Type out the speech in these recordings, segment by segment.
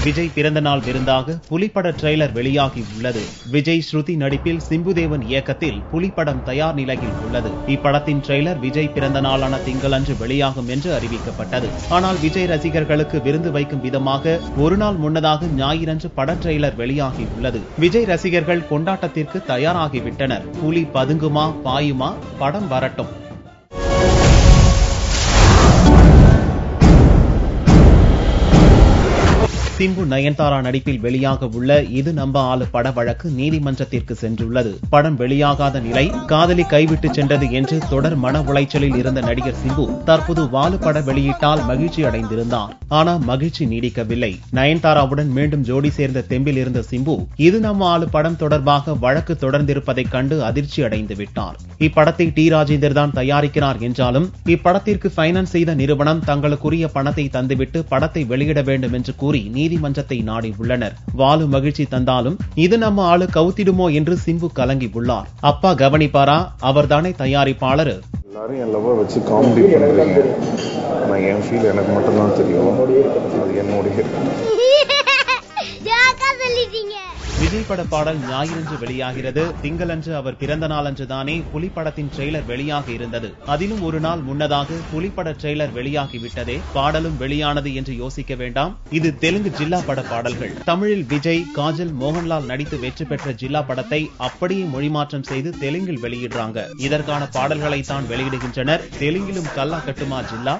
விஜய் பிறந்தநாள் விருந்தாக புலிப்பட ட்ரெய்லர் வெளியாகி உள்ளது. விஜய் ஸ்ருதி நடிப்பில் சிம்புதேவன் இயக்கத்தில் புலிப்படம் தயார் நிலையில் உள்ளது. இப்படத்தின் ட்ரெய்லர் விஜய் பிறந்த நாளான திங்களன்று வெளியாகும் என்று அறிவிக்கப்பட்டது. ஆனால் விஜய் ரசிகர்களுக்கு விருந்து வைக்கும் விதமாக ஒரு நாள் முன்னதாக ஞாயிறன்று பட ட்ரெய்லர் வெளியாகி உள்ளது. விஜய் ரசிகர்கள் கொண்டாட்டத்திற்கு தயாராகிவிட்டனர். புலி பதுங்குமா பாயுமா, படம் வரட்டும். சிம்பு நயன்தாரா நடிப்பில் வெளியாக உள்ள இது நம்ம ஆளு பட வழக்கு நீதிமன்றத்திற்கு சென்றுள்ளது. படம் வெளியாகாத நிலை, காதலி கைவிட்டு சென்றது என்று தொடர் மன உளைச்சலில் இருந்த நடிகர் சிம்பு தற்போது வாலு பட வெளியிட்டால் மகிழ்ச்சி அடைந்திருந்தார். ஆனால் மகிழ்ச்சி நீடிக்கவில்லை. நயன்தாராவுடன் மீண்டும் ஜோடி சேர்ந்த தெம்பில் இருந்த சிம்பு இது நம்ம ஆளு படம் தொடர்பாக வழக்கு தொடர்ந்திருப்பதைக் கண்டு அதிர்ச்சி அடைந்து விட்டார். இப்படத்தை டி ராஜேந்தர் தான் தயாரிக்கிறார் என்றாலும் இப்படத்திற்கு பைனான்ஸ் செய்த நிறுவனம் தங்களுக்குரிய பணத்தை தந்துவிட்டு படத்தை வெளியிட வேண்டும் என்று கூறி நீதிமன்றத்தை நாடி உள்ளனர். வாலு மகிழ்ச்சி தந்தாலும் இது நம்ம ஆளு கவுத்திடுமோ என்று சிம்பு கலங்கி உள்ளார். அப்பா கவனிப்பாரா? அவர்தானே தயாரிப்பாளர். எல்லாரும் என் லவ்வ வச்சு காமெடி பண்றீங்க. நான் என் ஃபீல் எனக்கு மட்டும் தான் தெரியும். அது என்னோட விஜய் பட பாடல் ஞாயிறன்று வெளியாகிறது. திங்களன்று அவர் பிறந்த நாளன்று தானே புலிப்படத்தின் ட்ரெய்லர் வெளியாக இருந்தது. அதிலும் ஒரு நாள் முன்னதாக புலிப்பட ட்ரெய்லர் வெளியாகிவிட்டதே, பாடலும் வெளியானது என்று யோசிக்க வேண்டாம். இது தெலுங்கு ஜில்லா பட பாடல்கள். தமிழில் விஜய், காஜல், மோகன்லால் நடித்து வெற்றி பெற்ற ஜில்லா படத்தை அப்படியே மொழிமாற்றம் செய்து தெலுங்கில் வெளியிடுறாங்க. இதற்கான பாடல்களை தான் வெளியிடுகின்றனர். தெலுங்கிலும் கல்லா கட்டுமா ஜில்லா.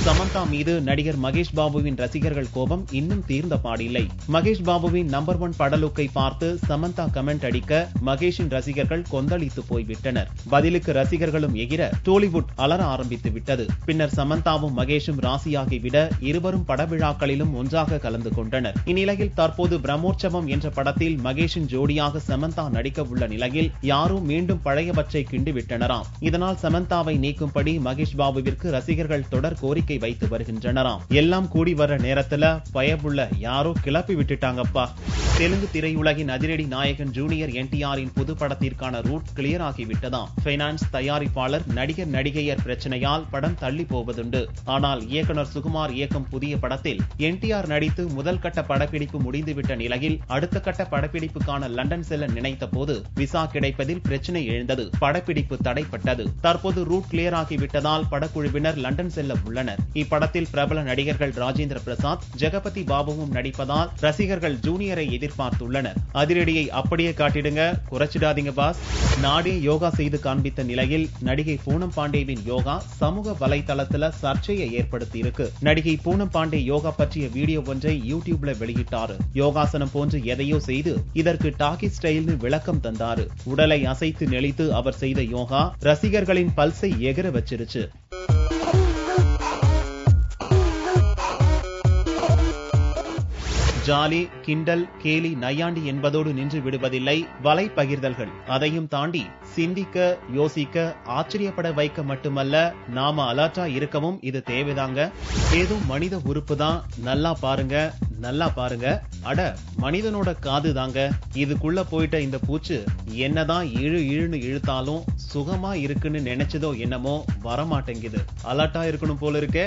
சமந்தா மீது நடிகர் மகேஷ் பாபுவின் ரசிகர்கள் கோபம் இன்னும் தீர்ந்த பாடில்லை. மகேஷ் பாபுவின் நம்பர் 1 படலுக்கை பார்த்து சமந்தா கமெண்ட் அடிக்க மகேஷின் ரசிகர்கள் கொந்தளித்து போய்விட்டனர். பதிலுக்கு ரசிகர்களும் எகிர டோலிவுட் அலற ஆரம்பித்து விட்டது. பின்னர் சமந்தாவும் மகேஷும் ராசியாகிவிட இருவரும் படவிழாக்களிலும் ஒன்றாக கலந்து கொண்டனர். இந்நிலையில் தற்போது பிரம்மோற்சவம் என்ற படத்தில் மகேஷின் ஜோடியாக சமந்தா நடிக்க உள்ள நிலையில் யாரோ மீண்டும் பழையவற்றை கிண்டிவிட்டனராம். இதனால் சமந்தாவை நீக்கும்படி மகேஷ் பாபுவிற்கு ரசிகர்கள் தொடர் கோரிக்கை வைத்து வருகின்றனராம். எல்லாம் கூடி வர நேரத்துல பயப்புள்ள யாரோ கிளப்பி விட்டுட்டாங்கப்பா. தெலுங்கு திரையுலகின் அதிரடி நாயகன் ஜூனியர் என்டிஆரின் புது படத்திற்கான ரூட் கிளியர் ஆகிவிட்டதாம். பைனான்ஸ், தயாரிப்பாளர், நடிகர் நடிகையர் பிரச்சனையால் படம் தள்ளி போவதுண்டு. ஆனால் இயக்குனர் சுகுமார் இயக்கும் புதிய படத்தில் என்டிஆர் நடித்து முதல் கட்ட படப்பிடிப்பு முடிந்துவிட்ட நிலையில் அடுத்த கட்ட படப்பிடிப்புக்கான லண்டன் செல்ல நினைத்த போது விசா கிடைப்பதில் பிரச்சனை எழுந்தது. படப்பிடிப்பு தடைப்பட்டது. தற்போது ரூட் கிளியர் ஆகிவிட்டதால் படக்குழுவினர் லண்டன் செல்ல உள்ளனர். இப்படத்தில் பிரபல நடிகர்கள் ராஜேந்திர பிரசாத், ஜெகபதி பாபுவும் நடிப்பதால் ரசிகர்கள் ஜூனியரை எதிர்பார்த்துள்ளனர். அதிரடியை அப்படியே காட்டிடுங்க, குறைச்சிடாதீங்க பாஸ். நாடே யோகா செய்து காண்பித்த நிலையில் நடிகை பூனம் பாண்டேவின் யோகா சமூக வலைதளத்துல சர்ச்சையை ஏற்படுத்தி இருக்கு. நடிகை பூனம் பாண்டே யோகா பற்றிய வீடியோ ஒன்றை யூடியூப்ல வெளியிட்டாரு. யோகாசனம் போன்று எதையோ செய்து இதற்கு டாக்கி ஸ்டைல்னு விளக்கம் தந்தாரு. உடலை அசைத்து நெளித்து அவர் செய்த யோகா ரசிகர்களின் பல்ஸை எகிர வச்சிருச்சு. ஜாலி, கிண்டல், கேலி, நையாண்டி என்பதோடு நின்று விடுவதில்லை வலை பகிர்தல்கள். அதையும் தாண்டி சிந்திக்க, யோசிக்க, ஆச்சரியப்பட வைக்க மட்டுமல்ல, நாம அலர்ட்டா இருக்கவும் இது தேவைதாங்க. ஏதோ மனித உறுப்பு தான், நல்லா பாருங்க, நல்லா பாருங்க. அட, மனிதனோட காது தாங்க. இதுக்குள்ள போயிட்ட இந்த பூச்சு என்னதான் இழுன்னு இழுத்தாலும் சுகமா இருக்குன்னு நினைச்சதோ என்னமோ வரமாட்டேங்குது. அலர்ட்டா இருக்கணும் போல இருக்கே.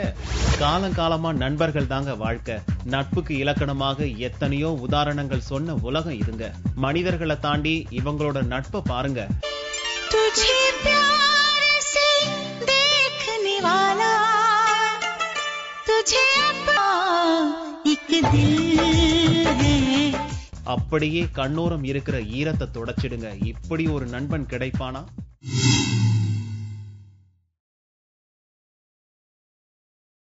காலங்காலமா நண்பர்கள் தாங்க வாழ்க்கை. நட்புக்கு இலக்கணமாக எத்தனையோ உதாரணங்கள் சொன்ன உலகம் இதுங்க. மனிதர்களை தாண்டி இவங்களோட நட்பை பாருங்க. அப்படியே கண்ணோரம் இருக்கிற ஈரத்தை தொடச்சிடுங்க. இப்படி ஒரு நண்பன் கிடைப்பானா?